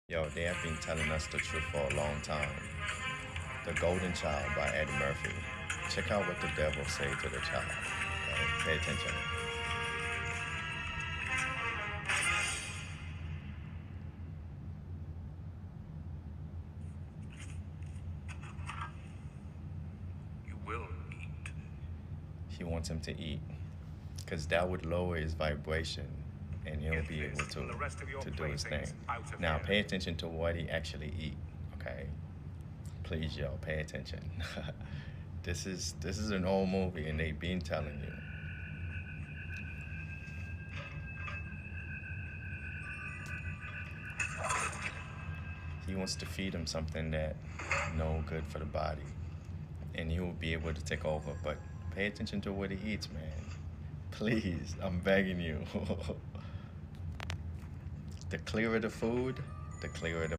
Yo, they have been telling us the truth for a long time. The Golden Child by Eddie Murphy. Check out what the devil say to the child. Okay? Pay attention. You will eat. He wants him to eat, because that would lower his vibration, and he'll Get be able this, and the rest of your to do his thing. playthings out of Now, here. pay attention to what he actually eat. Okay, please, yo, pay attention. This is an old movie, and they've been telling you. He wants to feed him something that no good for the body, and he will be able to take over. But pay attention to what he eats, man. Please, I'm begging you. The clearer the food, the clearer the